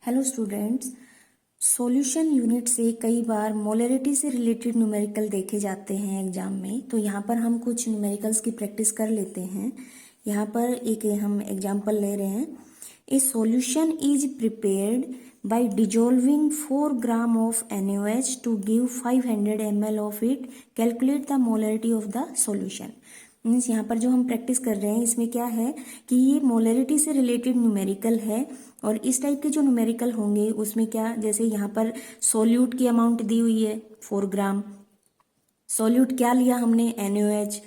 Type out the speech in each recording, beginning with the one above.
Hello students, solution unit से कई बार molarity से रिलेटेड न्यूमेरिकल देखे जाते हैं एग्जाम में। तो यहाँ पर हम कुछ न्यूमेरिकल्स की प्रैक्टिस कर लेते हैं। यहाँ पर एक हम एग्जाम्पल ले रहे हैं। A solution is prepared by dissolving 4 gram of NaOH to give 500 ml of it. Calculate the molarity of the solution. Means यहाँ पर जो हम प्रैक्टिस कर रहे हैं इसमें क्या है कि ये मोलरिटी से रिलेटेड न्यूमेरिकल है। और इस टाइप के जो न्यूमेरिकल होंगे उसमें क्या, जैसे यहाँ पर सोल्यूट की अमाउंट दी हुई है 4 ग्राम। सोल्यूट क्या लिया हमने, NaOH।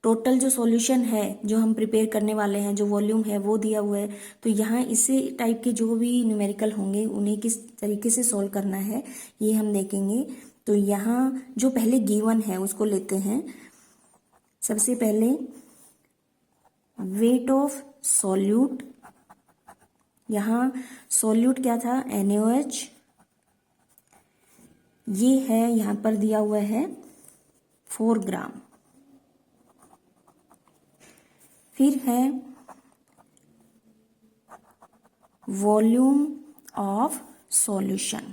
टोटल जो सॉल्यूशन है जो हम प्रिपेयर करने वाले हैं, जो वॉल्यूम है वो दिया हुआ है। तो यहाँ इसी टाइप के जो भी न्यूमेरिकल होंगे उन्हें किस तरीके से सॉल्व करना है ये हम देखेंगे। तो यहाँ जो पहले गिवन है उसको लेते हैं। सबसे पहले वेट ऑफ सॉल्यूट, यहाँ सॉल्यूट क्या था, NaOH। ये है यहाँ पर दिया हुआ है 4 ग्राम। फिर है वॉल्यूम ऑफ सॉल्यूशन,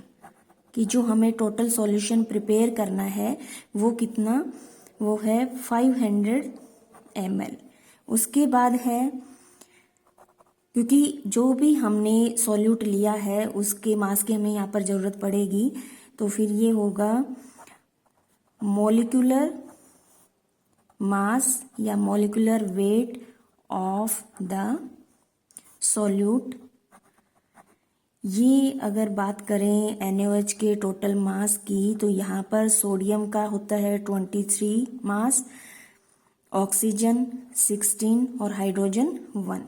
कि जो हमें टोटल सॉल्यूशन प्रिपेयर करना है वो कितना, वो है 500 ml। उसके बाद है, क्योंकि जो भी हमने सॉल्यूट लिया है उसके मास की हमें यहाँ पर ज़रूरत पड़ेगी, तो फिर ये होगा मॉलिक्यूलर मास या molecular weight of the solute. ये अगर बात करें NaOH के टोटल मास की, तो यहाँ पर सोडियम का होता है 23 मास, ऑक्सीजन 16 और हाइड्रोजन 1।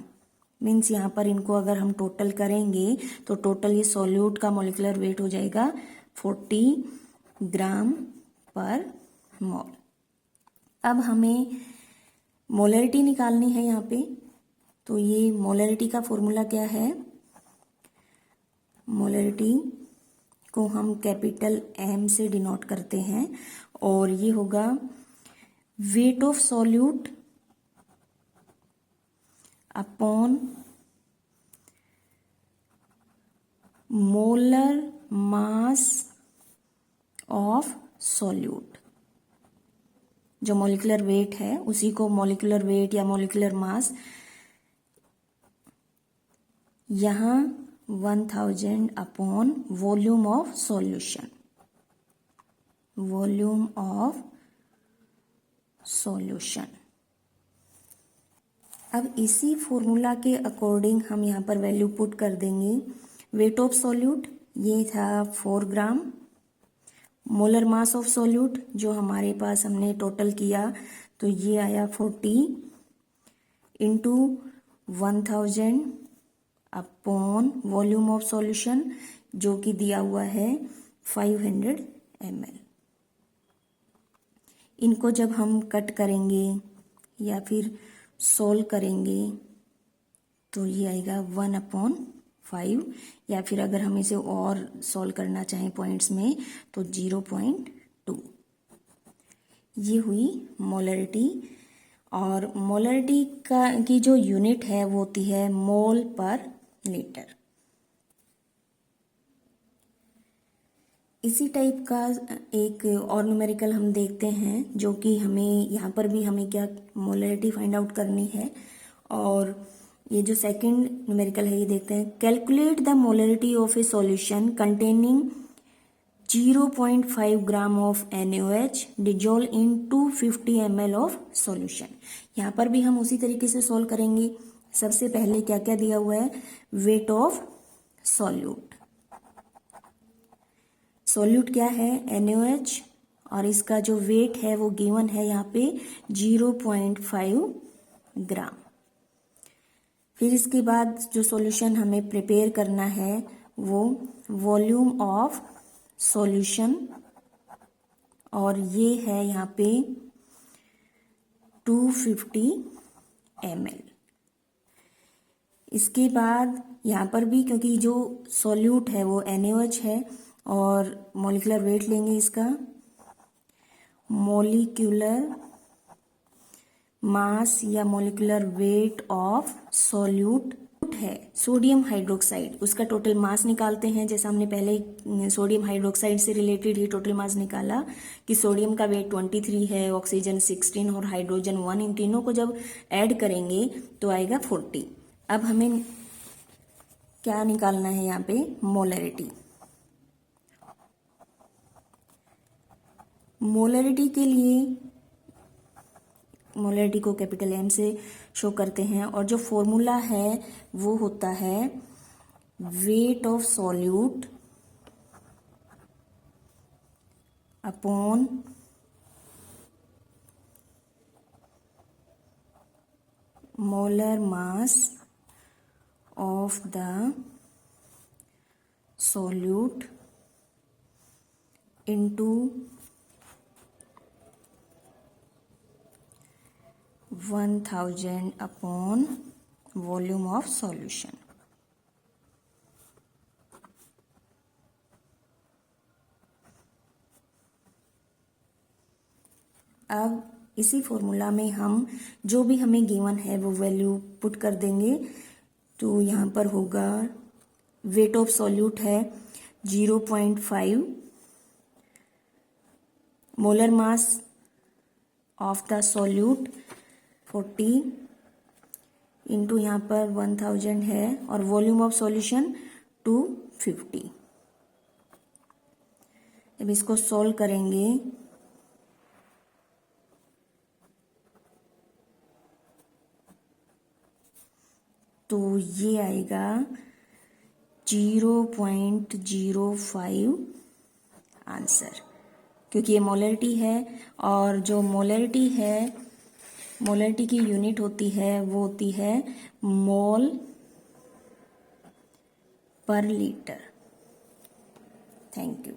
मीन्स यहाँ पर इनको अगर हम टोटल करेंगे तो टोटल ये सॉल्यूट का मॉलिक्यूलर वेट हो जाएगा 40 ग्राम पर मोल। अब हमें मोलरिटी निकालनी है यहाँ पे। तो ये मोलरिटी का फॉर्मूला क्या है, मोलरिटी को हम कैपिटल M से डिनोट करते हैं और ये होगा weight of solute upon molar mass of solute. जो मॉलिक्यूलर वेट है उसी को मॉलिक्यूलर वेट या मॉलिक्यूलर मास, यहाँ 1000 upon volume of solution, volume of solution. अब इसी फॉर्मूला के अकॉर्डिंग हम यहाँ पर वैल्यू पुट कर देंगे। वेट ऑफ सॉल्यूट ये था 4 ग्राम, मोलर मास ऑफ सॉल्यूट जो हमारे पास हमने टोटल किया तो ये आया 40 into 1000 upon volume of solution जो कि दिया हुआ है 500 ml। इनको जब हम कट करेंगे या फिर सोल्व करेंगे तो ये आएगा 1/5, या फिर अगर हम इसे और सोल्व करना चाहें पॉइंट्स में तो 0.2। ये हुई मोलरिटी। और मोलरिटी की जो यूनिट है वो होती है मोल पर लीटर। इसी टाइप का एक और न्यूमेरिकल हम देखते हैं जो कि हमें यहाँ पर भी हमें क्या मोलरिटी फाइंड आउट करनी है। और ये जो सेकंड न्यूमेरिकल है ये देखते हैं। Calculate the molarity of A solution containing 0.5 gram of NaOH dissolve in 250 ml of solution. यहाँ पर भी हम उसी तरीके से सॉल्व करेंगे। सबसे पहले क्या क्या दिया हुआ है, वेट ऑफ सॉल्यूट। सॉल्यूट क्या है, NaOH, और इसका जो वेट है वो गिवन है यहाँ पे 0.5 ग्राम। फिर इसके बाद जो सॉल्यूशन हमें प्रिपेयर करना है वो वॉल्यूम ऑफ सॉल्यूशन, और ये है यहाँ पे 250 ml। इसके बाद यहाँ पर भी क्योंकि जो सॉल्यूट है वो NaOH है और मॉलिक्यूलर वेट लेंगे इसका, मॉलिक्यूलर मास या मॉलिक्यूलर वेट ऑफ सॉल्यूट है सोडियम हाइड्रोक्साइड, उसका टोटल मास निकालते हैं। जैसा हमने पहले सोडियम हाइड्रोक्साइड से रिलेटेड ही टोटल मास निकाला कि सोडियम का वेट 23 है, ऑक्सीजन 16 और हाइड्रोजन 1, इन तीनों को जब ऐड करेंगे तो आएगा 40। अब हमें क्या निकालना है यहाँ पे, मोलरिटी। मोलरिटी के लिए मोलरिटी को कैपिटल M से शो करते हैं और जो फॉर्मूला है वो होता है weight of solute upon molar mass of the solute into 1000 upon volume of solution. अब इसी फॉर्मूला में हम जो भी हमें गिवन है वो वैल्यू पुट कर देंगे। तो यहाँ पर होगा वेट ऑफ सॉल्यूट है 0.5, molar mass of the solute 40 into यहाँ पर 1000 है और वॉल्यूम ऑफ सॉल्यूशन 250। अब इसको सॉल्व करेंगे तो ये आएगा 0.05 आंसर, क्योंकि ये मोलरिटी है और जो मोलरिटी है, मोलरिटी की यूनिट होती है वो होती है मोल पर लीटर। Thank you.